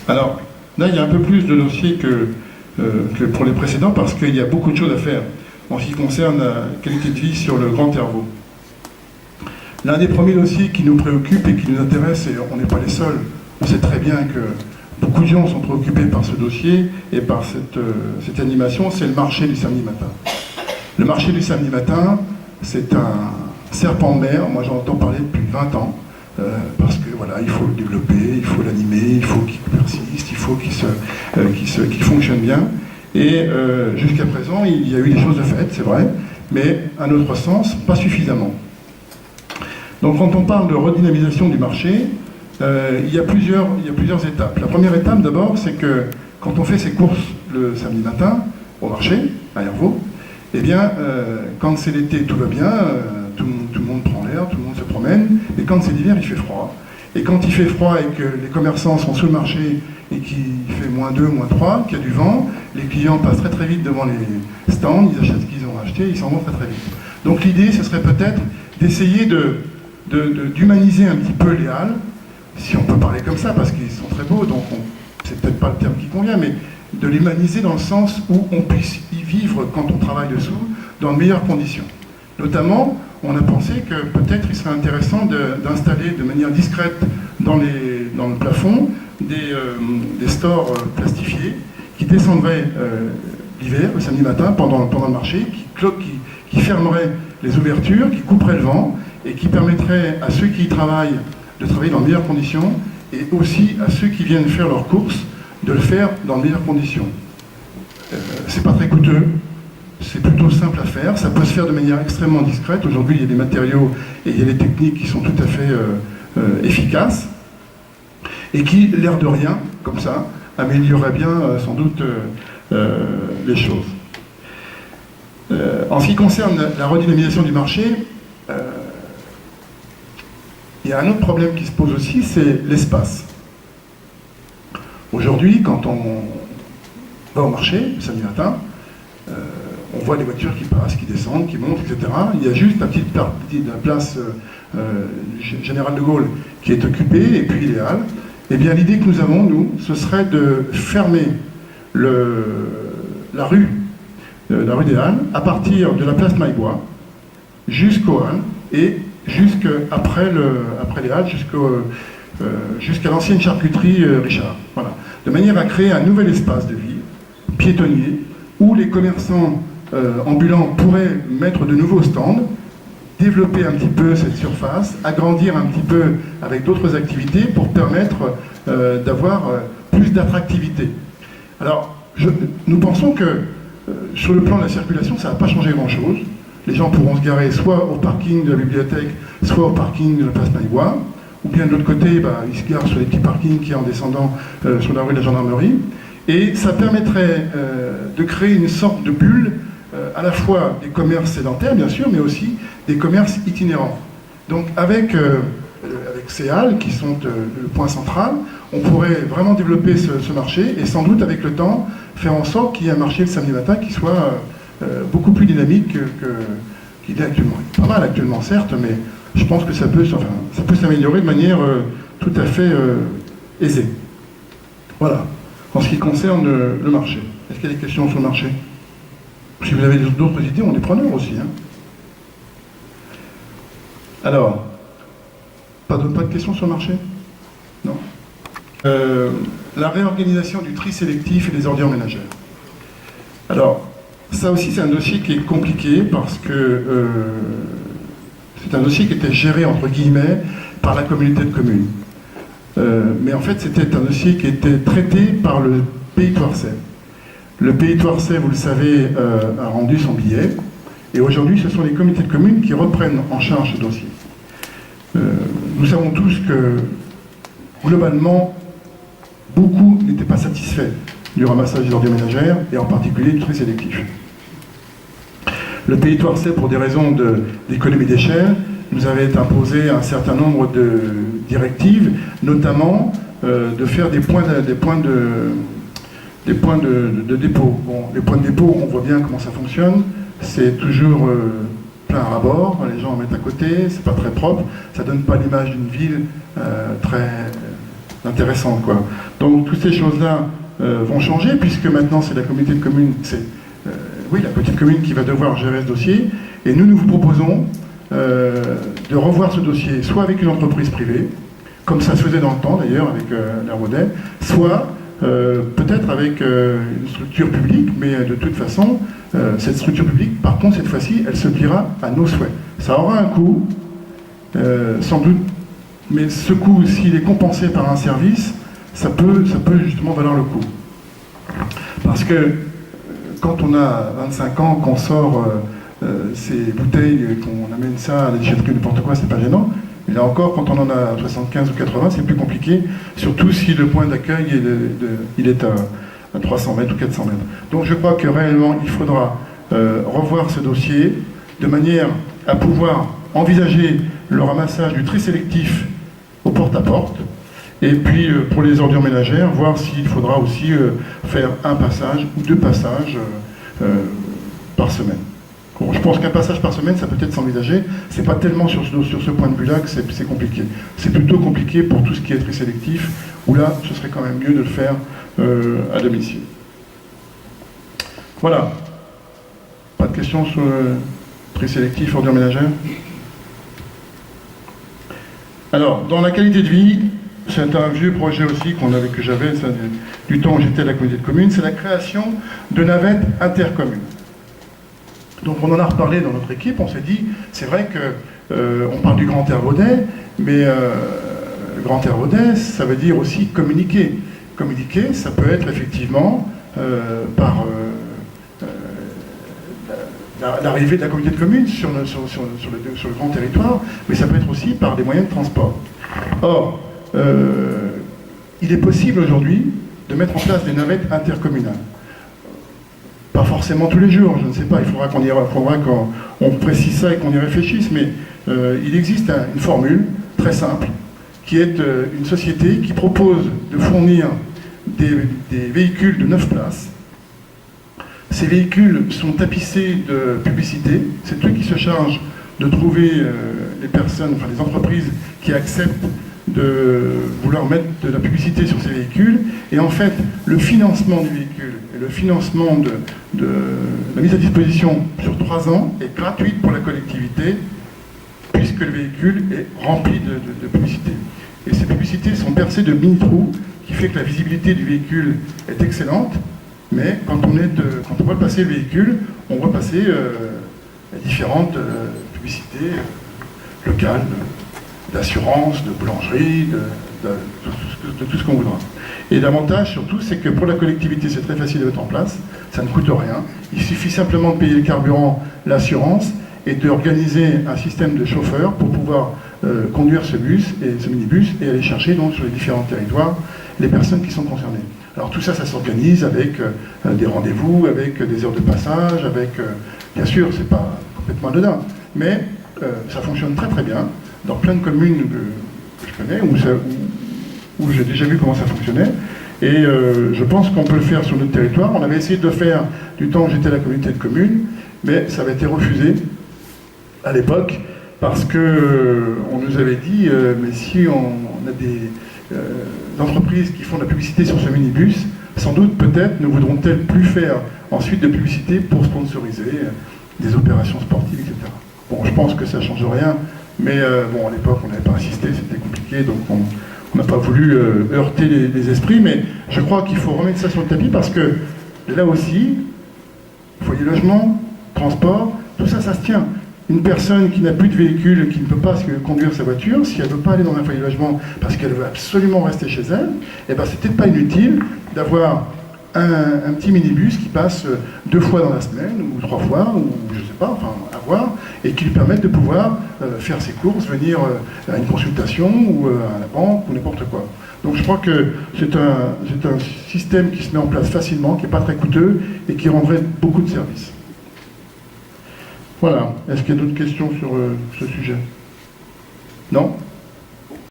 Alors, là, il y a un peu plus de dossiers que pour les précédents parce qu'il y a beaucoup de choses à faire en ce qui concerne la qualité de vie sur le Grand Hervaux. L'un des premiers dossiers qui nous préoccupe et qui nous intéresse, et on n'est pas les seuls, on sait très bien que beaucoup de gens sont préoccupés par ce dossier et par cette animation, c'est le marché du samedi matin. Le marché du samedi matin, c'est un serpent de mer, moi j'en entends parler depuis 20 ans, parce que voilà, il faut le développer, il faut l'animer, il faut qu'il persiste, il faut qu'il fonctionne bien. Et jusqu'à présent, il y a eu des choses de faites, c'est vrai, mais à notre sens, pas suffisamment. Donc quand on parle de redynamisation du marché, il y a plusieurs étapes. La première étape d'abord, c'est que quand on fait ses courses le samedi matin, au marché, à Hervaux, eh bien, quand c'est l'été, tout va bien, tout le monde prend l'air, tout le monde se promène, et quand c'est l'hiver, il fait froid. Et quand il fait froid et que les commerçants sont sur le marché et qu'il fait -2, -3, qu'il y a du vent, les clients passent très très vite devant les stands, ils achètent ce qu'ils ont acheté, ils s'en vont très très vite. Donc l'idée, ce serait peut-être d'essayer d'humaniser un petit peu les halles, si on peut parler comme ça, parce qu'ils sont très beaux, donc c'est peut-être pas le terme qui convient, mais de l'humaniser dans le sens où on puisse y vivre quand on travaille dessous, dans de meilleures conditions. Notamment, on a pensé que peut-être il serait intéressant d'installer de manière discrète dans le plafond des stores plastifiés qui descendraient l'hiver, le samedi matin, pendant le marché, qui fermeraient les ouvertures, qui couperaient le vent et qui permettraient à ceux qui y travaillent de travailler dans de meilleures conditions et aussi à ceux qui viennent faire leurs courses de le faire dans de meilleures conditions. C'est pas très coûteux, c'est plutôt simple à faire, ça peut se faire de manière extrêmement discrète. Aujourd'hui, il y a des matériaux et il y a des techniques qui sont tout à fait efficaces et qui, l'air de rien, comme ça, amélioreraient bien sans doute les choses. En ce qui concerne la redynamisation du marché, il y a un autre problème qui se pose aussi, c'est l'espace. Aujourd'hui, quand on va au marché, le samedi matin, on voit les voitures qui passent, qui descendent, qui montent, etc. Il y a juste la petite place Général de Gaulle qui est occupée, et puis les halles. Eh bien, l'idée que nous avons, nous, ce serait de fermer la rue des Halles à partir de la place Maillebois jusqu'aux Halles et jusqu'après les Halles, jusqu'à l'ancienne charcuterie Richard. Voilà. De manière à créer un nouvel espace de vie piétonnier où les commerçants ambulants pourraient mettre de nouveaux stands, développer un petit peu cette surface, agrandir un petit peu avec d'autres activités pour permettre d'avoir plus d'attractivité. Alors, nous pensons que sur le plan de la circulation, ça ne va pas changer grand-chose. Les gens pourront se garer soit au parking de la bibliothèque, soit au parking de la place Maillebois, ou bien de l'autre côté, ils se garent sur les petits parkings qui est en descendant sur la rue de la Gendarmerie. Et ça permettrait de créer une sorte de bulle, à la fois des commerces sédentaires, bien sûr, mais aussi des commerces itinérants. Donc avec ces halles, qui sont le point central, on pourrait vraiment développer ce marché, et sans doute, avec le temps, faire en sorte qu'il y ait un marché le samedi matin qui soit beaucoup plus dynamique qu'il est actuellement. Il est pas mal actuellement, certes, mais je pense que ça peut s'améliorer de manière tout à fait aisée. Voilà, en ce qui concerne le marché. Est-ce qu'il y a des questions sur le marché? Si vous avez d'autres idées, on est preneurs aussi. Hein. Alors, pas de questions sur le marché? Non. La réorganisation du tri sélectif et des ordures ménagères. Alors, ça aussi, c'est un dossier qui est compliqué parce que c'est un dossier qui était géré, entre guillemets, par la communauté de communes. Mais en fait, c'était un dossier qui était traité par le Pays de Thouarçay. Le Pays de Thouarçay, vous le savez, a rendu son billet. Et aujourd'hui, ce sont les comités de communes qui reprennent en charge ce dossier. Nous savons tous que, globalement, beaucoup n'étaient pas satisfaits du ramassage des ordures ménagères, et en particulier du tri sélectif. Le Pays de Thouarçay, pour des raisons d'économie d'échelle, nous avait imposé un certain nombre de directives, notamment de faire des points de dépôt. Bon, les points de dépôt, on voit bien comment ça fonctionne, c'est toujours plein à bord, les gens en mettent à côté, c'est pas très propre, ça donne pas l'image d'une ville intéressantes, quoi. Donc toutes ces choses-là vont changer, puisque maintenant c'est la communauté de communes, oui, la petite commune qui va devoir gérer ce dossier, et nous vous proposons de revoir ce dossier, soit avec une entreprise privée, comme ça se faisait dans le temps d'ailleurs avec l'Air Modèle, soit peut-être avec une structure publique, mais de toute façon, cette structure publique, par contre, cette fois-ci, elle se pliera à nos souhaits. Ça aura un coût, sans doute, mais ce coût, s'il est compensé par un service, ça peut justement valoir le coup. Parce que quand on a 25 ans, qu'on sort ces bouteilles, qu'on amène ça à la déchetterie, n'importe quoi, c'est pas gênant. Et là encore, quand on en a 75 ou 80, c'est plus compliqué, surtout si le point d'accueil il est à 300 mètres ou 400 mètres. Donc je crois que réellement, il faudra revoir ce dossier de manière à pouvoir envisager le ramassage du tri sélectif au porte-à-porte, et puis pour les ordures ménagères, voir s'il faudra aussi faire un passage ou 2 passages par semaine. Bon, je pense qu'un passage par semaine, ça peut être s'envisager. C'est pas tellement sur ce point de vue-là que c'est compliqué. C'est plutôt compliqué pour tout ce qui est tri sélectif, où là, ce serait quand même mieux de le faire à domicile. Voilà. Pas de questions sur le tri sélectif, ordures ménagères? Alors, dans la qualité de vie, c'est un vieux projet aussi que j'avais du temps où j'étais à la communauté de communes, c'est la création de navettes intercommunes. Donc on en a reparlé dans notre équipe, on s'est dit, c'est vrai qu'on parle du Grand Air Vaudet, mais le Grand Air Vaudet, ça veut dire aussi communiquer. Communiquer, ça peut être effectivement par l'arrivée de la communauté de communes sur le grand territoire, mais ça peut être aussi par des moyens de transport. Or, il est possible aujourd'hui de mettre en place des navettes intercommunales. Pas forcément tous les jours, je ne sais pas, il faudra qu'on précise ça et qu'on y réfléchisse, mais il existe une formule très simple, qui est une société qui propose de fournir des véhicules de 9 places. Ces véhicules sont tapissés de publicité, c'est eux qui se chargent de trouver les personnes, enfin les entreprises qui acceptent de vouloir mettre de la publicité sur ces véhicules, et en fait, le financement du véhicule et le financement de la mise à disposition sur 3 ans est gratuit pour la collectivité, puisque le véhicule est rempli de publicité. Et ces publicités sont percées de mini-trous, qui fait que la visibilité du véhicule est excellente, mais quand on voit passer le véhicule, on voit passer différentes publicités locales, d'assurance, de boulangerie, de tout ce qu'on voudra. Et l'avantage surtout, c'est que pour la collectivité, c'est très facile de mettre en place, ça ne coûte rien. Il suffit simplement de payer le carburant, l'assurance, et d'organiser un système de chauffeurs pour pouvoir conduire ce minibus, et aller chercher donc sur les différents territoires les personnes qui sont concernées. Alors tout ça, ça s'organise avec des rendez-vous, avec des heures de passage, avec... bien sûr, c'est pas complètement anodin, mais ça fonctionne très très bien. Dans plein de communes que je connais, où j'ai déjà vu comment ça fonctionnait, et je pense qu'on peut le faire sur notre territoire. On avait essayé de le faire du temps où j'étais à la communauté de communes, mais ça avait été refusé à l'époque, parce qu'on nous avait dit, mais si on a des entreprises qui font de la publicité sur ce minibus, sans doute, peut-être, ne voudront-elles plus faire ensuite de publicité pour sponsoriser des opérations sportives, etc. Bon, je pense que ça ne change rien, mais bon, à l'époque, on n'avait pas insisté, c'était compliqué, donc on n'a pas voulu heurter les esprits, mais je crois qu'il faut remettre ça sur le tapis, parce que là aussi, foyer logement, transport, tout ça, ça se tient. Une personne qui n'a plus de véhicule, qui ne peut pas conduire sa voiture, si elle ne veut pas aller dans un foyer logement parce qu'elle veut absolument rester chez elle, eh ben, c'est peut-être pas inutile d'avoir un petit minibus qui passe 2 fois dans la semaine, ou 3 fois, ou je ne sais pas, enfin, à voir, et qui lui permettent de pouvoir faire ses courses, venir à une consultation, ou à la banque, ou n'importe quoi. Donc je crois que c'est un système qui se met en place facilement, qui n'est pas très coûteux, et qui rendrait beaucoup de services. Voilà. Est-ce qu'il y a d'autres questions sur ce sujet? Non?